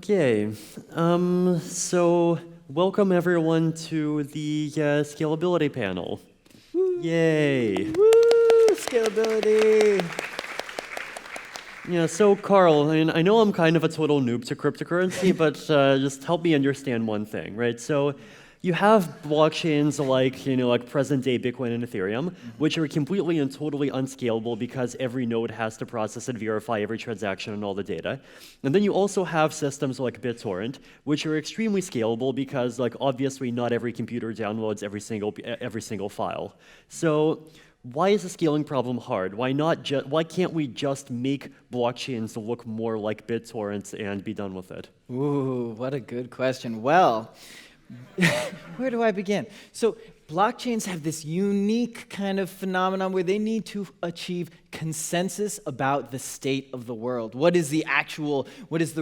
Okay, so welcome everyone to the Scalability panel. Woo. Yay! Woo! Scalability! Yeah, so Karl, I know I'm kind of a total noob to cryptocurrency, but just help me understand one thing, right? So you have blockchains like present-day Bitcoin and Ethereum, which are completely and totally unscalable because every node has to process and verify every transaction and all the data. And then you also have systems like BitTorrent, which are extremely scalable because, obviously not every computer downloads every single file. So why is the scaling problem hard? Why can't we just make blockchains look more like BitTorrent and be done with it? Ooh, what a good question. Well, where do I begin? So blockchains have this unique kind of phenomenon where they need to achieve consensus about the state of the world. What is the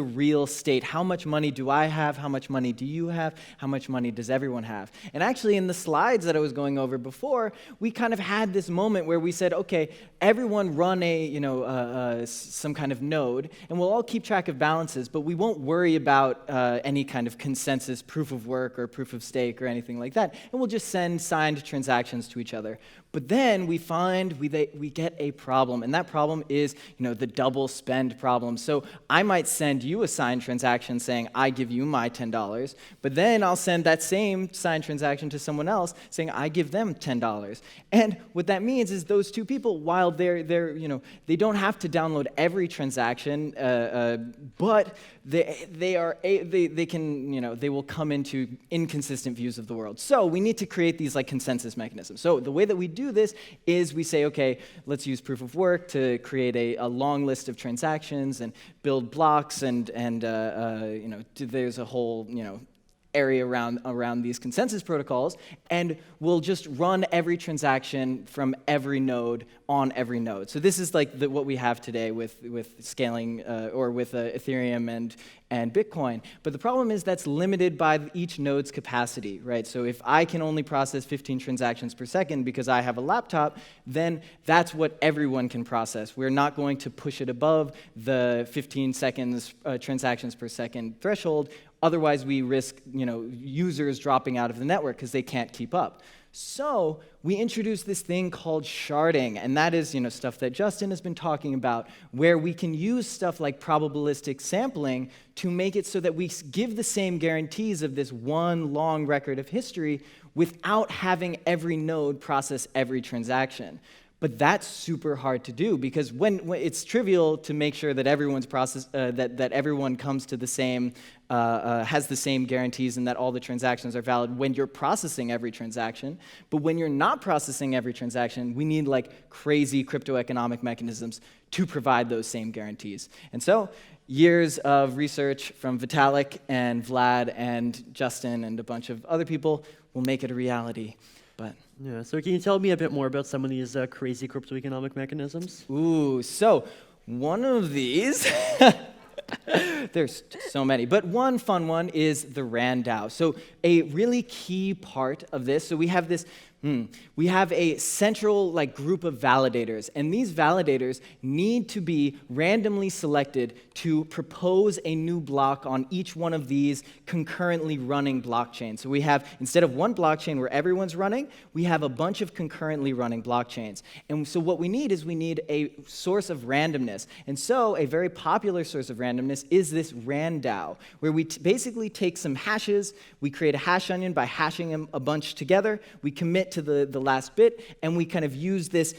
real state? How much money do I have? How much money do you have? How much money does everyone have? And actually in the slides that I was going over before, we kind of had this moment where we said, okay, everyone run some kind of node, and we'll all keep track of balances, but we won't worry about any kind of consensus, proof of work or proof of stake or anything like that, and we'll just send signed transactions to each other. But then we find we get a problem, and that problem is the double spend problem. So I might send you a signed transaction saying I give you my $10, but then I'll send that same signed transaction to someone else saying I give them $10. And what that means is those two people, while they don't have to download every transaction, but they will come into inconsistent views of the world. So we need to create these consensus mechanisms. So the way that we do this is we say, okay, let's use proof of work to create a long list of transactions and build blocks, and there's a whole area around these consensus protocols, and we'll just run every transaction from every node on every node. So this is what we have today with scaling or with Ethereum and Bitcoin. But the problem is that's limited by each node's capacity, right? So if I can only process 15 transactions per second because I have a laptop, then that's what everyone can process. We're not going to push it above the 15 seconds transactions per second threshold. Otherwise, we risk users dropping out of the network because they can't keep up. So we introduced this thing called sharding, and that is stuff that Justin has been talking about, where we can use stuff like probabilistic sampling to make it so that we give the same guarantees of this one long record of history without having every node process every transaction. But that's super hard to do because when it's trivial to make sure that everyone's that everyone comes to the same has the same guarantees and that all the transactions are valid when you're processing every transaction. But when you're not processing every transaction, we need crazy cryptoeconomic mechanisms to provide those same guarantees. And so years of research from Vitalik and Vlad and Justin and a bunch of other people will make it a reality. But yeah, so can you tell me a bit more about some of these crazy cryptoeconomic mechanisms? Ooh, so one of these, there's so many, but one fun one is the RANDAO. So a really key part of this, so we have this, we have a central group of validators, and these validators need to be randomly selected to propose a new block on each one of these concurrently running blockchains. So we have, instead of one blockchain where everyone's running, we have a bunch of concurrently running blockchains. And so what we need is a source of randomness. And so a very popular source of randomness is this RANDAO, where we basically take some hashes, we create a hash onion by hashing them a bunch together, we commit to the last bit, and we kind of use this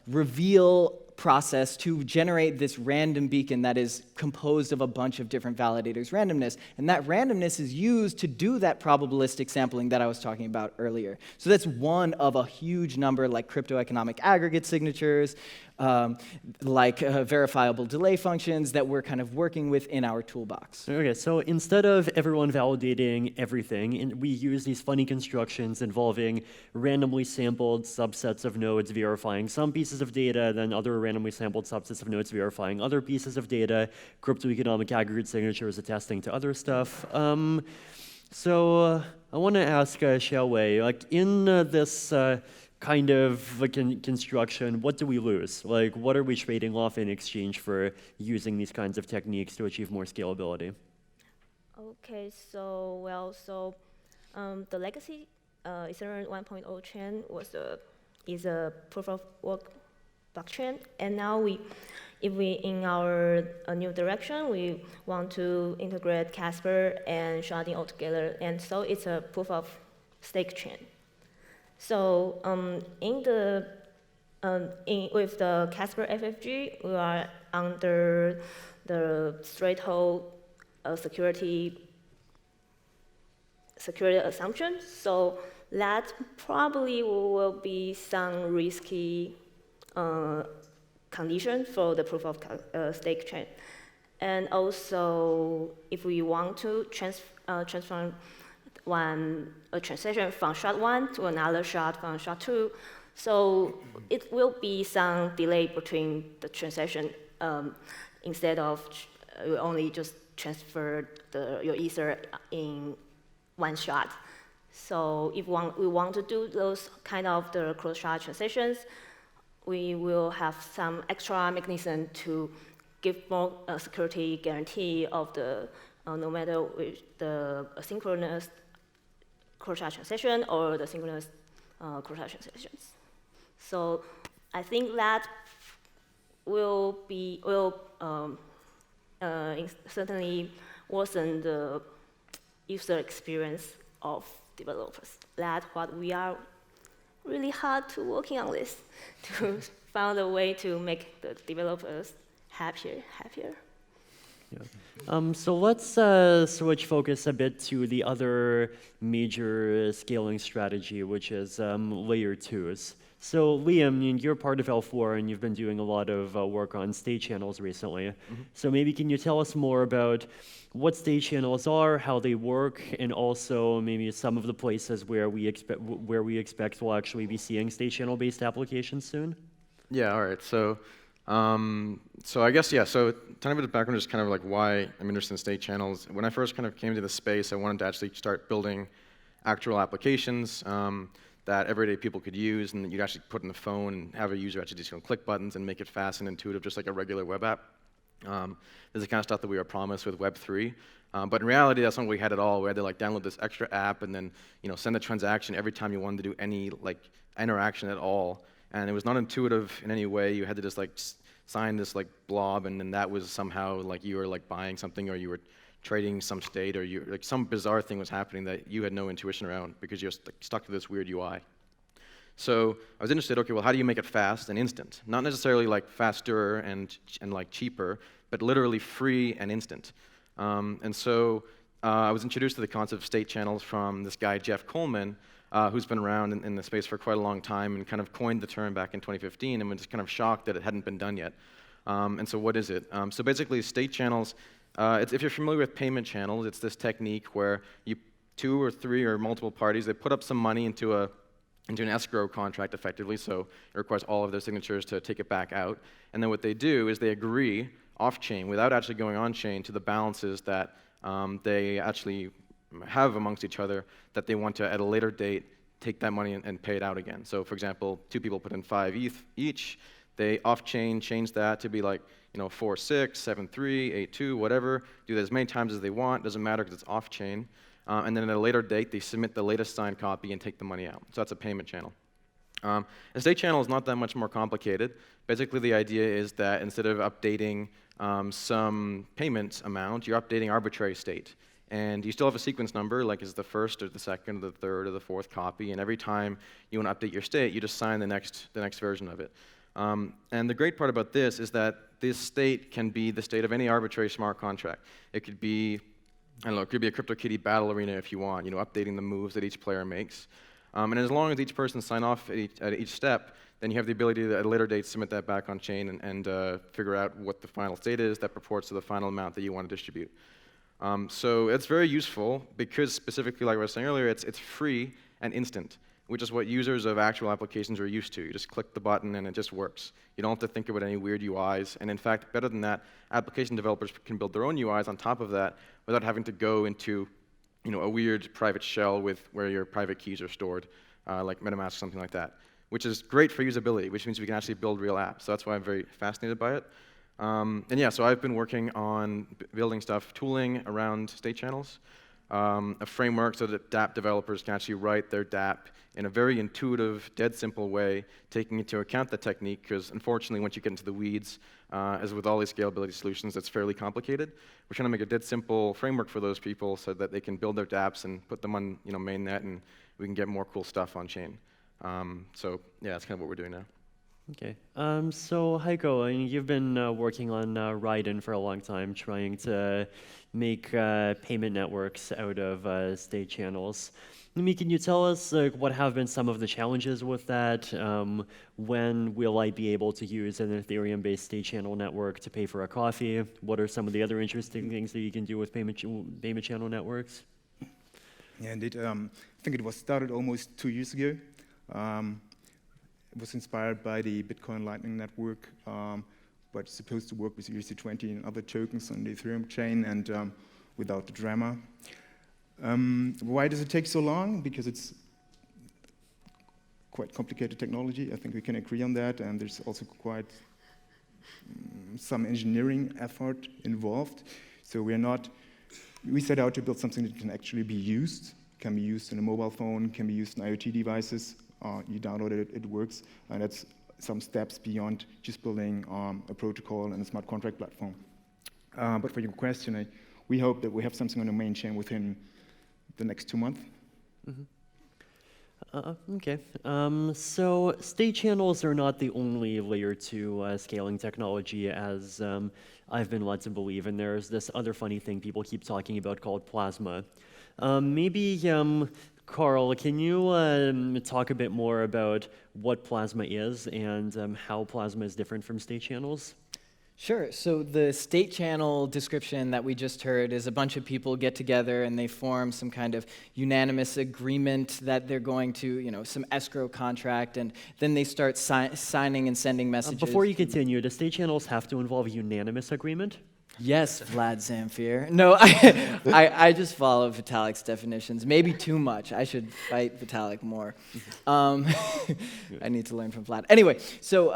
reveal process to generate this random beacon that is composed of a bunch of different validators' randomness. And that randomness is used to do that probabilistic sampling that I was talking about earlier. So that's one of a huge number cryptoeconomic aggregate signatures, verifiable delay functions that we're kind of working with in our toolbox. Okay, so instead of everyone validating everything, we use these funny constructions involving randomly sampled subsets of nodes verifying some pieces of data, then other randomly sampled subsets of nodes verifying other pieces of data, cryptoeconomic aggregate signatures attesting to other stuff. So I want to ask Hsiao, in this kind of construction, what do we lose? What are we trading off in exchange for using these kinds of techniques to achieve more scalability? Okay, the legacy Ethereum 1.0 chain is a proof of work blockchain, and now if we in our new direction, we want to integrate Casper and sharding all together, and so it's a proof of stake chain. So with the Casper FFG, we are under the threshold security assumption. So that probably will be some risky condition for the proof of stake chain. And also, if we want to transfer a transaction from shard1 to another shard from shard2, so it will be some delay between the transaction instead of you only just transfer your Ether in one shot. So if we want to do those kind of the cross-shard transactions, we will have some extra mechanism to give more security guarantee of the no matter which the asynchronous cross-shard transaction or the synchronous cross-shard transactions. So I think that will certainly worsen the user experience of developers. That's what we are really hard to working on this, to find a way to make the developers happier. Yeah. So let's switch focus a bit to the other major scaling strategy, which is layer 2s. So Liam, you're part of L4 and you've been doing a lot of work on state channels recently. Mm-hmm. So maybe can you tell us more about what state channels are, how they work, and also maybe some of the places where we expect we'll actually be seeing state channel-based applications soon? Yeah, all right. So I guess, yeah, so tiny bit of background is kind of like why I'm interested in state channels. When I first kind of came to the space, I wanted to actually start building actual applications that everyday people could use and that you'd actually put in the phone and have a user actually just click buttons and make it fast and intuitive, just like a regular web app. This is the kind of stuff that we were promised with Web3. But in reality, that's not what we had at all. We had to like download this extra app and then send a transaction every time you wanted to do any like interaction at all. And it was not intuitive in any way. You had to just like sign this like blob, and then that was somehow like you were like buying something, or you were trading some state, or you like some bizarre thing was happening that you had no intuition around because you're stuck to this weird UI. So I was interested. Okay, well, how do you make it fast and instant? Not necessarily like faster and like cheaper, but literally free and instant. And so I was introduced to the concept of state channels from this guy Jeff Coleman, who's been around in the space for quite a long time and kind of coined the term back in 2015 and was kind of shocked that it hadn't been done yet. And so what is it? So basically state channels, if you're familiar with payment channels, it's this technique where two or three or multiple parties, they put up some money into an escrow contract effectively, so it requires all of their signatures to take it back out. And then what they do is they agree off-chain without actually going on-chain to the balances that they actually have amongst each other that they want to, at a later date, take that money and pay it out again. So for example, two people put in 5 ETH each, they off-chain change that to be like 4.6, 7.3, 8.2, whatever, do that as many times as they want, doesn't matter because it's off-chain. And then at a later date, they submit the latest signed copy and take the money out. So that's a payment channel. A state channel is not that much more complicated. Basically, the idea is that instead of updating some payment amount, you're updating arbitrary state. And you still have a sequence number, like is the first or the second or the third or the fourth copy. And every time you want to update your state, you just sign the next version of it. And the great part about this is that this state can be the state of any arbitrary smart contract. It could be, I don't know, it could be a CryptoKitty battle arena if you want, updating the moves that each player makes. And as long as each person sign off at each step, then you have the ability to, at a later date, submit that back on chain and figure out what the final state is that purports to the final amount that you want to distribute. So it's very useful because specifically, like I was saying earlier, it's free and instant, which is what users of actual applications are used to. You just click the button and it just works. You don't have to think about any weird UIs. And in fact, better than that, application developers can build their own UIs on top of that without having to go into a weird private shell where your private keys are stored, like MetaMask or something like that, which is great for usability, which means we can actually build real apps. So that's why I'm very fascinated by it. And yeah, so I've been working on building stuff, tooling around state channels, a framework so that dApp developers can actually write their dApp in a very intuitive, dead simple way, taking into account the technique, because unfortunately, once you get into the weeds, as with all these scalability solutions, it's fairly complicated. We're trying to make a dead simple framework for those people so that they can build their dApps and put them on mainnet, and we can get more cool stuff on chain. So yeah, that's kind of what we're doing now. Okay. So Heiko, I mean, you've been working on Ryden for a long time, trying to make payment networks out of state channels. I mean, can you tell us what have been some of the challenges with that? When will I be able to use an Ethereum-based state channel network to pay for a coffee? What are some of the other interesting things that you can do with payment channel networks? Yeah, indeed. I think it was started almost 2 years ago. It was inspired by the Bitcoin Lightning Network, but it's supposed to work with ERC20 and other tokens on the Ethereum chain and without the drama. Why does it take so long? Because it's quite complicated technology. I think we can agree on that, and there's also quite some engineering effort involved. So we set out to build something that can actually be used, can be used in a mobile phone, can be used in IoT devices. You download it, it works, and that's some steps beyond just building a protocol and a smart contract platform. But for your question, we hope that we have something on the main chain within the next 2 months. Mm-hmm. Okay. So state channels are not the only layer 2 scaling technology, as I've been led to believe, and there's this other funny thing people keep talking about called plasma. Maybe Karl, can you talk a bit more about what plasma is and how plasma is different from state channels? Sure. So the state channel description that we just heard is a bunch of people get together and they form some kind of unanimous agreement that they're going to, some escrow contract, and then they start signing and sending messages. Before you continue, do state channels have to involve unanimous agreement? Yes, Vlad Zamfir. No, I just follow Vitalik's definitions. Maybe too much. I should fight Vitalik more. I need to learn from Vlad. Anyway, so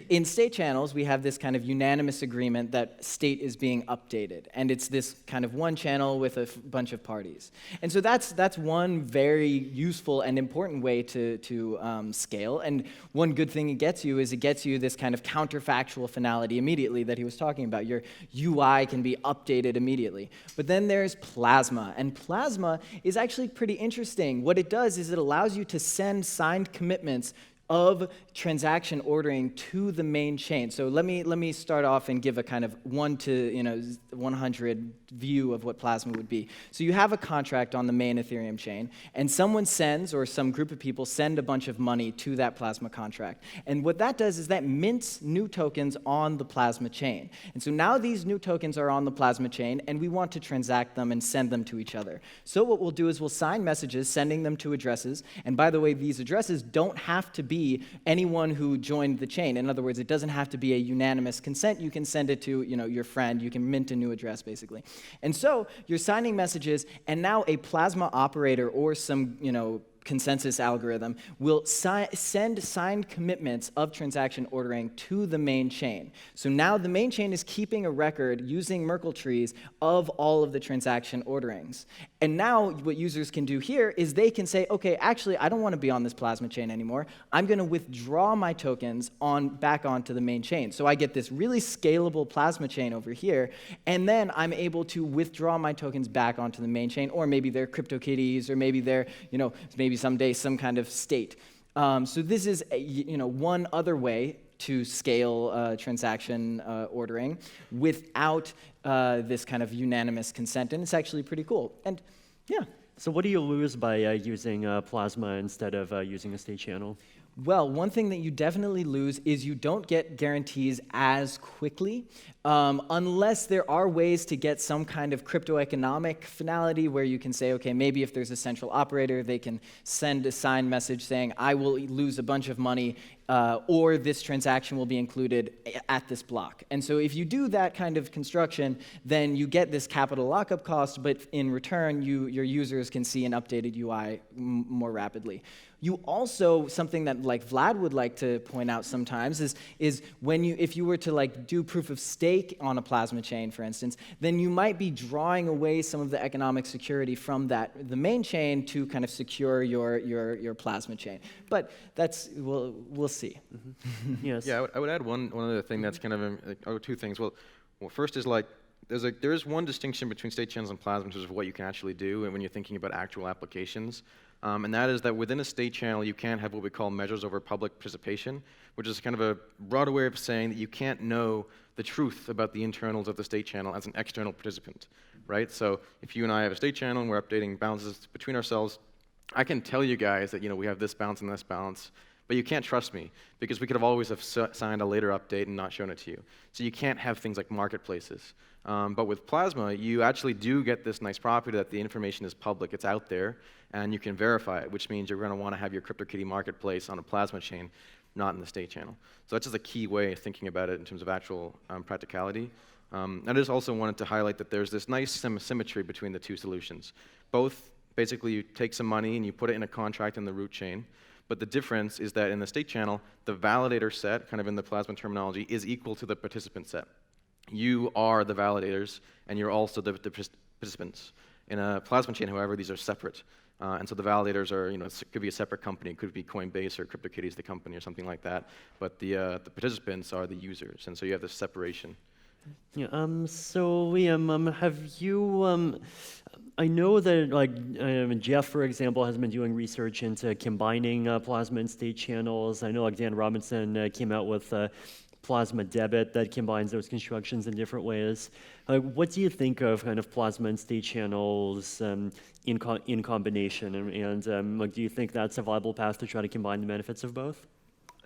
in state channels, we have this kind of unanimous agreement that state is being updated. And it's this kind of one channel with a bunch of parties. And so that's one very useful and important way to scale. And one good thing it gets you is it gets you this kind of counterfactual finality immediately that he was talking about. Your UI can be updated immediately. But then there's Plasma, and Plasma is actually pretty interesting. What it does is it allows you to send signed commitments of transaction ordering to the main chain. So let me start off and give a kind of 1 to 100 view of what Plasma would be. So you have a contract on the main Ethereum chain, and someone sends, or some group of people send a bunch of money to that Plasma contract. And what that does is that mints new tokens on the Plasma chain. And so now these new tokens are on the Plasma chain, and we want to transact them and send them to each other. So what we'll do is we'll sign messages, sending them to addresses. And by the way, these addresses don't have to be anyone who joined the chain. In other words, it doesn't have to be a unanimous consent. You can send it to your friend. You can mint a new address, basically. And so you're signing messages, and now a Plasma operator or some consensus algorithm will send signed commitments of transaction ordering to the main chain. So now the main chain is keeping a record using Merkle trees of all of the transaction orderings. And now what users can do here is they can say, okay, actually, I don't want to be on this Plasma chain anymore. I'm going to withdraw my tokens back onto the main chain. So I get this really scalable Plasma chain over here, and then I'm able to withdraw my tokens back onto the main chain, or maybe they're CryptoKitties, or maybe they're, maybe someday some kind of state. So this is one other way to scale transaction ordering without this kind of unanimous consent, and it's actually pretty cool. And yeah. So what do you lose by using Plasma instead of using a state channel? Well, one thing that you definitely lose is you don't get guarantees as quickly, unless there are ways to get some kind of crypto-economic finality where you can say, okay, maybe if there's a central operator, they can send a signed message saying, I will lose a bunch of money, or this transaction will be included at this block. And so if you do that kind of construction, then you get this capital lockup cost, but in return, your users can see an updated UI more rapidly. You also, something that like Vlad would like to point out sometimes is when if you were to like do proof of stake on a plasma chain, for instance, then you might be drawing away some of the economic security from the main chain to kind of secure your plasma chain. But we'll see. Yes. Yeah, I would add one other thing that's kind of two things. Well, first is like there is one distinction between state channels and plasma in terms of what you can actually do and when you're thinking about actual applications. And that is that within a state channel, you can have what we call measures over public participation, which is kind of a broader way of saying that you can't know the truth about the internals of the state channel as an external participant, right? So if you and I have a state channel and we're updating balances between ourselves, I can tell you guys that we have this balance and this balance, but you can't trust me because we could have always have signed a later update and not shown it to you. So you can't have things like marketplaces. But with Plasma, you actually do get this nice property that the information is public, it's out there, and you can verify it, which means you're going to want to have your CryptoKitty marketplace on a Plasma chain, not in the state channel. So that's just a key way of thinking about it in terms of actual practicality. I just also wanted to highlight that there's this nice symmetry between the two solutions. Both, basically, you take some money and you put it in a contract in the root chain, but the difference is that in the state channel, the validator set, kind of in the Plasma terminology, is equal to the participant set. You are the validators, and you're also the participants. In a Plasma chain, however, these are separate. And so the validators are, it could be a separate company. It could be Coinbase or CryptoKitties, the company, or something like that. But the participants are the users, and so you have this separation. Yeah, so Liam, have you, I know that Jeff, for example, has been doing research into combining Plasma and state channels. I know Dan Robinson came out with Plasma Debit that combines those constructions in different ways. What do you think of kind of Plasma and state channels in combination? And do you think that's a viable path to try to combine the benefits of both?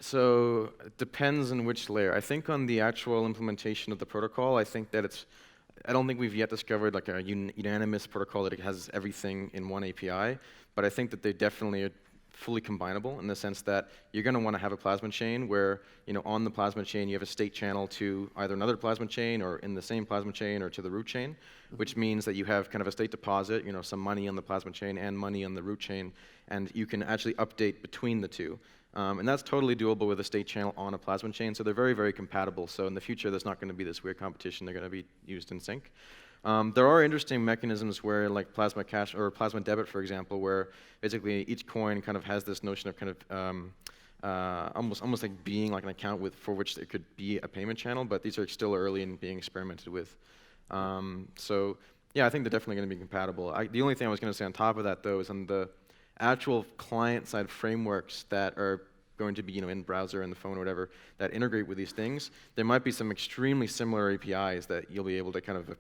So it depends on which layer. I think on the actual implementation of the protocol, I don't think we've yet discovered like a unanimous protocol that has everything in one API, but I think that they definitely are fully combinable in the sense that you're going to want to have a Plasma chain where, on the Plasma chain you have a state channel to either another Plasma chain or in the same Plasma chain or to the root chain, which means that you have kind of a state deposit, some money on the Plasma chain and money on the root chain, and you can actually update between the two. And that's totally doable with a state channel on a Plasma chain, so they're very, very compatible. So in the future, there's not going to be this weird competition. They're going to be used in sync. There are interesting mechanisms where, like Plasma Cash or Plasma Debit, for example, where basically each coin kind of has this notion of kind of almost like being like an account for which it could be a payment channel, but these are still early in being experimented with. So yeah, I think they're definitely going to be compatible. The only thing I was going to say on top of that, though, is on the actual client-side frameworks that are going to be in browser and the phone or whatever that integrate with these things, there might be some extremely similar APIs that you'll be able to kind of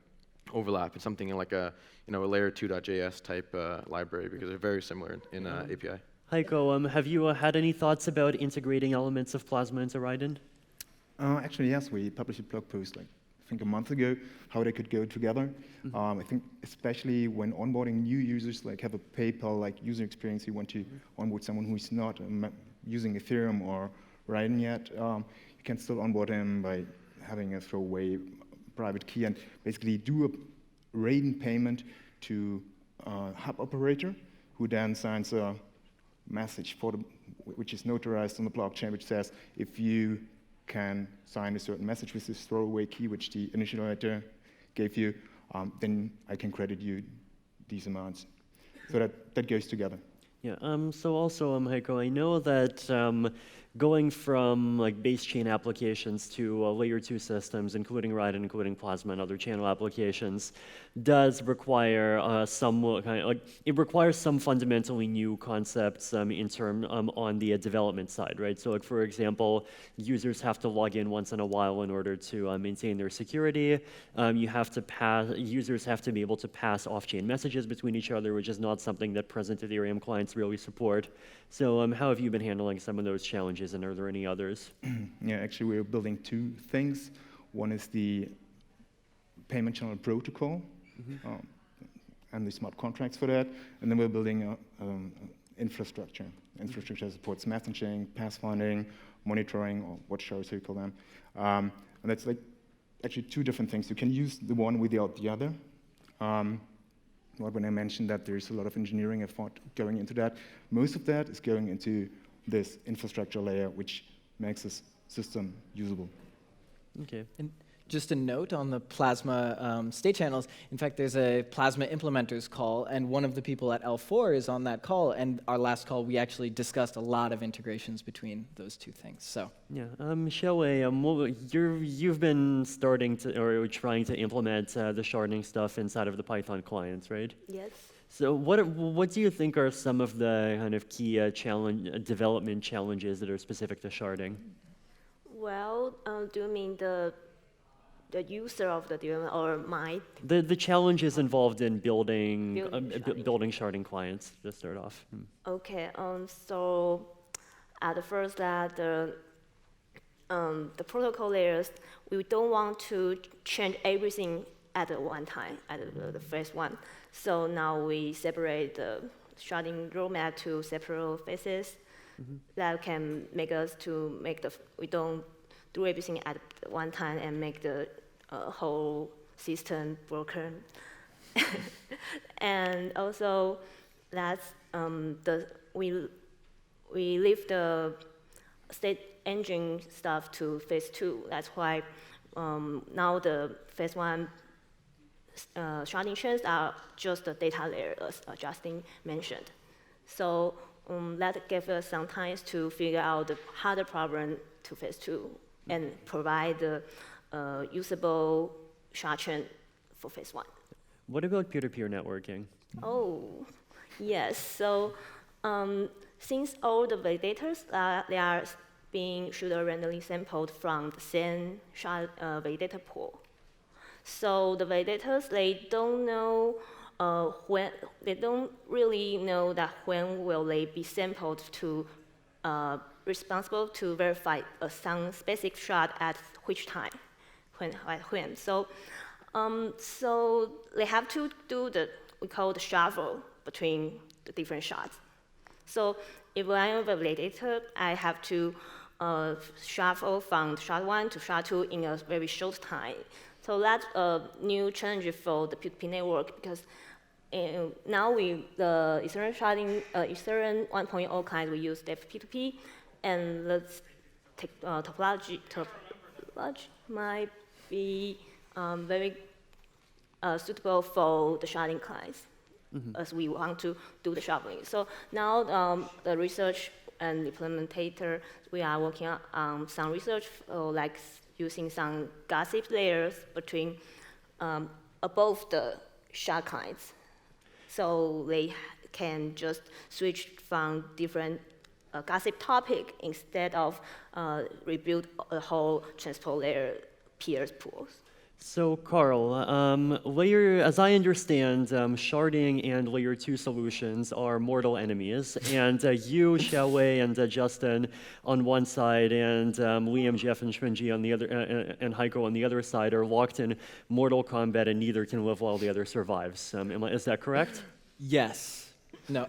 overlap in something like a a layer 2.js type library because they're very similar in API. Heiko, have you had any thoughts about integrating elements of Plasma into Ryden? Actually, yes, we published a blog post I think a month ago, how they could go together. I think especially when onboarding new users, have a PayPal user experience, you want to onboard someone who is not using Ethereum or Raiden yet, you can still onboard them by having a throwaway private key and basically do a Raiden payment to a hub operator who then signs a message which is notarized on the blockchain, which says if you can sign a certain message with this throwaway key, which the initializer gave you, then I can credit you these amounts. So that goes together. Yeah. So also, Heiko, I know that going from base chain applications to layer 2 systems, including Ryden, including Plasma and other channel applications, does require it requires some fundamentally new concepts on the development side, right? So, for example, users have to log in once in a while in order to maintain their security. Users have to be able to pass off-chain messages between each other, which is not something that present Ethereum clients really support. So, how have you been handling some of those challenges, and are there any others? Yeah, actually, we're building two things. One is the payment channel protocol, and the smart contracts for that. And then we're building infrastructure. Infrastructure supports messaging, pathfinding, monitoring, or what shall we call them. And that's actually two different things. You can use the one without the other. When I mentioned that there's a lot of engineering effort going into that, most of that is going into this infrastructure layer which makes this system usable. Okay. And just a note on the Plasma state channels. In fact, there's a Plasma implementers call, and one of the people at L4 is on that call. And our last call, we actually discussed a lot of integrations between those two things. So Yeah, Hsiao, you've been starting to or trying to implement the sharding stuff inside of the Python clients, right? Yes. So what do you think are some of the kind of key development challenges that are specific to sharding? Well, do you mean the user of the development or my? The challenges involved in building Building sharding clients to start off. Okay. So at first that the protocol layers, we don't want to change everything at one time at the first one. So now we separate the sharding roadmap to separate phases. That can make us to make we don't do everything at one time and make the whole system broken. And also that's we leave the state engine stuff to phase 2. That's why now the phase 1 sharding chains are just the data layer, as Justin mentioned. So that gave us some time to figure out the harder problem to phase 2 and provide the usable shard chain for phase 1. What about peer-to-peer networking? Oh, yes. So since all the validators they are being pseudo-randomly sampled from the same shard validator pool. So the validators, they don't know they don't really know that when will they be sampled to responsible to verify some specific shard at which time, when. So so they have to do we call the shuffle between the different shards. So if I am a validator, I have to shuffle from shard 1 to shard 2 in a very short time. So that's a new challenge for the P2P network because now the Ethereum sharding, Ethereum 1.0 client, we use the P2P, and the topology might be very suitable for the sharding clients, as we want to do the shuffling. So now the research and implementator, we are working on some research, like using some gossip layers between above the shard clients. So they can just switch from different gossip topic instead of rebuild a whole transport layer peers pools. So Karl, as I understand, sharding and layer 2 solutions are mortal enemies, and you, Hsiao, and Justin on one side, and Liam, Jeff, and Shunji on the other, and Heiko on the other side are locked in mortal combat, and neither can live while the other survives. Is that correct? yes. No.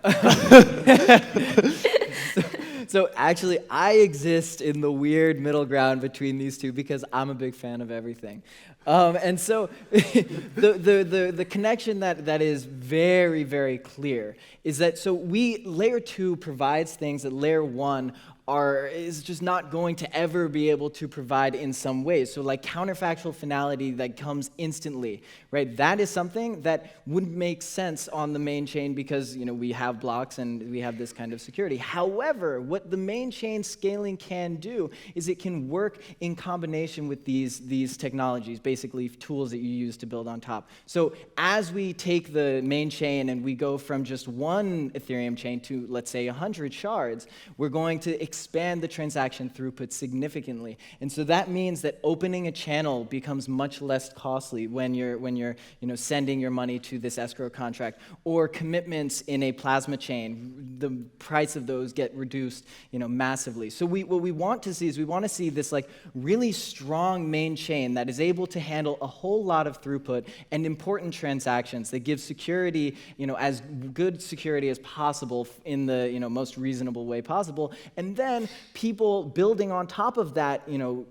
So actually, I exist in the weird middle ground between these two because I'm a big fan of everything. And so the connection that is very, very clear is that layer 2 provides things that layer 1 is just not going to ever be able to provide in some ways. So like counterfactual finality that comes instantly, right? That is something that wouldn't make sense on the main chain because we have blocks and we have this kind of security. However, what the main chain scaling can do is it can work in combination with these technologies, basically tools that you use to build on top. So as we take the main chain and we go from just one Ethereum chain to, let's say, 100 shards, we're going to expand the transaction throughput significantly. And so that means that opening a channel becomes much less costly when you're sending your money to this escrow contract, or commitments in a plasma chain. The price of those get reduced massively. So what we want to see is this like really strong main chain that is able to handle a whole lot of throughput and important transactions that give security, as good security as possible in the most reasonable way possible. And then people building on top of that,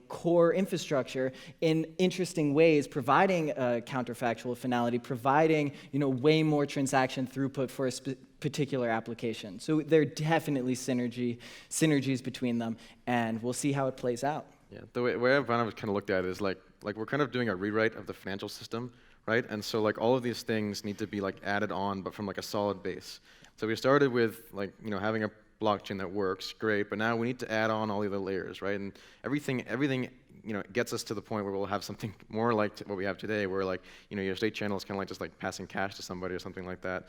core infrastructure in interesting ways, providing counterfactual finality, providing, way more transaction throughput for a particular application. So there are definitely synergies between them, and we'll see how it plays out. Yeah, the way I've kind of looked at it is like we're kind of doing a rewrite of the financial system, right? And so like all of these things need to be like added on, but from like a solid base. So we started with like, you know, having a blockchain that works, great, but now we need to add on all the other layers, right? And everything, you know, gets us to the point where we'll have something more like what we have today, where like, you know, your state channel is kind of like just like passing cash to somebody or something like that.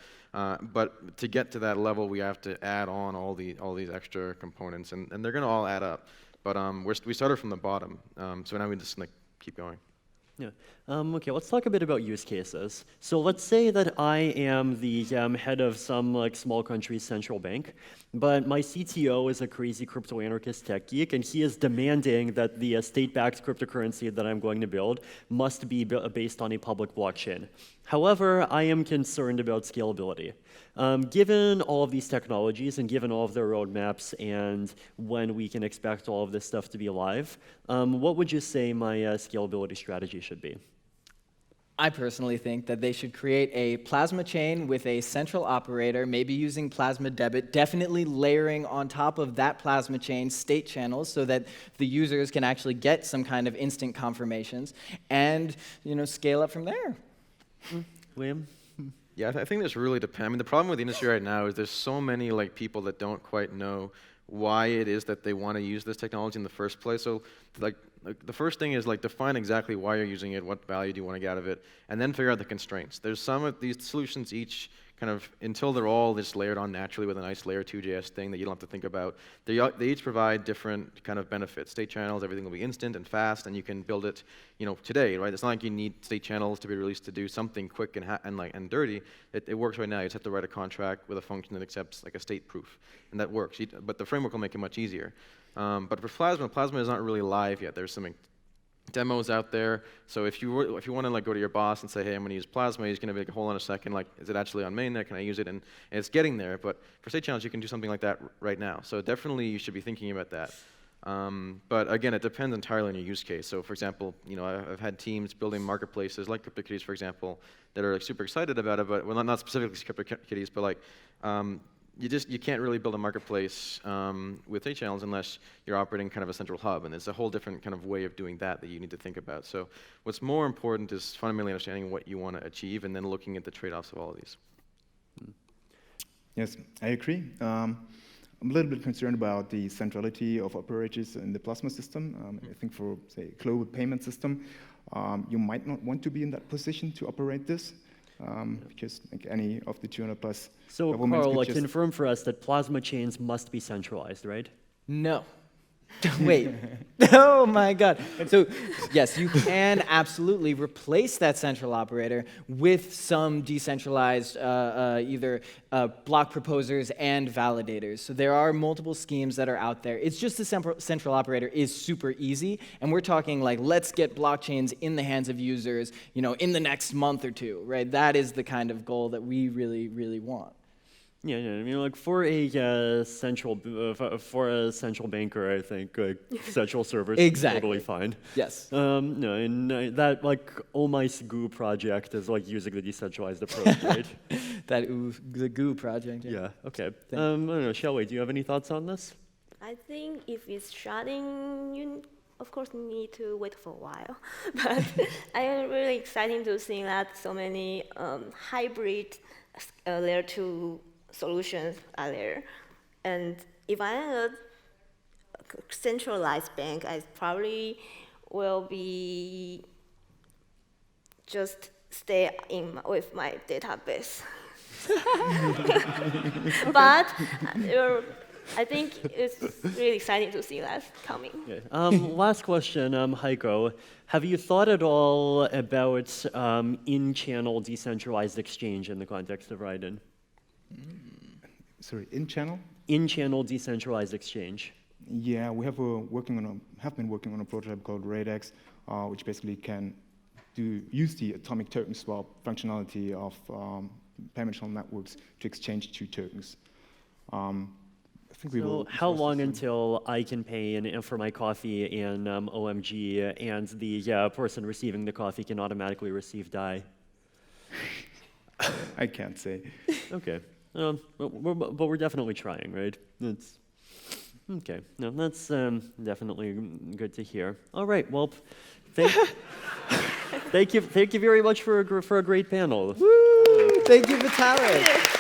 But to get to that level, we have to add on all these extra components, and they're going to all add up. But we started from the bottom, so now we just like keep going. Yeah. Okay, let's talk a bit about use cases. So let's say that I am the head of some like small country's central bank, but my CTO is a crazy crypto anarchist tech geek, and he is demanding that the state-backed cryptocurrency that I'm going to build must be based on a public blockchain. However, I am concerned about scalability. Given all of these technologies and given all of their roadmaps and when we can expect all of this stuff to be live, what would you say my scalability strategy should be? I personally think that they should create a plasma chain with a central operator, maybe using plasma debit, definitely layering on top of that plasma chain state channels so that the users can actually get some kind of instant confirmations, and scale up from there. William? Yeah, I think this really depends. I mean, the problem with the industry right now is there's so many like people that don't quite know why it is that they want to use this technology in the first place. So like the first thing is like define exactly why you're using it, what value do you want to get out of it, and then figure out the constraints. There's some of these solutions each kind of, until they're all just layered on naturally with a nice layer 2JS thing that you don't have to think about, they each provide different kind of benefits. State channels, everything will be instant and fast, and you can build it, today, right? It's not like you need state channels to be released to do something quick and dirty. It works right now. You just have to write a contract with a function that accepts like a state proof, and that works. But the framework will make it much easier. But for Plasma is not really live yet. There's some demos out there. So if you want to like go to your boss and say, hey, I'm going to use Plasma, he's going to be like, hold on a second, like, is it actually on mainnet? Can I use it? And it's getting there. But for state channels, you can do something like that right now. So definitely you should be thinking about that. But again, it depends entirely on your use case. So for example, I've had teams building marketplaces like CryptoKitties, for example, that are like super excited about it, but well, not specifically CryptoKitties, but like you can't really build a marketplace with state channels unless you're operating kind of a central hub, and it's a whole different kind of way of doing that you need to think about. So what's more important is fundamentally understanding what you want to achieve and then looking at the trade-offs of all of these. Yes, I agree. I'm a little bit concerned about the centrality of operators in the Plasma system. I think for, say, a global payment system, you might not want to be in that position to operate this. Because like any of the 200 plus So Karl, confirm for us that plasma chains must be centralized, right? No. Wait. Oh my God. So yes, you can absolutely replace that central operator with some decentralized either block proposers and validators. So there are multiple schemes that are out there. It's just the central operator is super easy, and we're talking like, let's get blockchains in the hands of users, in the next month or two, right? That is the kind of goal that we really, really want. Yeah. I mean, like for a central banker, I think central servers is totally fine. Yes. No, and that like Omice Goo project is like using the decentralized approach, right? The Goo project. Yeah. Okay. I don't know, Hsiao, do you have any thoughts on this? I think if it's sharding, you of course need to wait for a while. But I am really excited to see that so many hybrid layer 2 solutions are there. And if I am a centralized bank, I probably will be just stay with my database. But I think it's really exciting to see that coming. Okay. Last question, Heiko. Have you thought at all about in-channel decentralized exchange in the context of Ryden? Sorry, in-channel? In-channel decentralized exchange. Yeah, we have been working on a prototype called Raiden, which basically can use the atomic token swap functionality of payment channel networks to exchange 2 tokens. I think we will. So how long until I can pay for my coffee in OMG and the person receiving the coffee can automatically receive DAI? I can't say. Okay. but we're definitely trying, right? That's okay. No, that's definitely good to hear. All right. Well, thank you very much for a great panel. Woo! Thank you, Vitalik.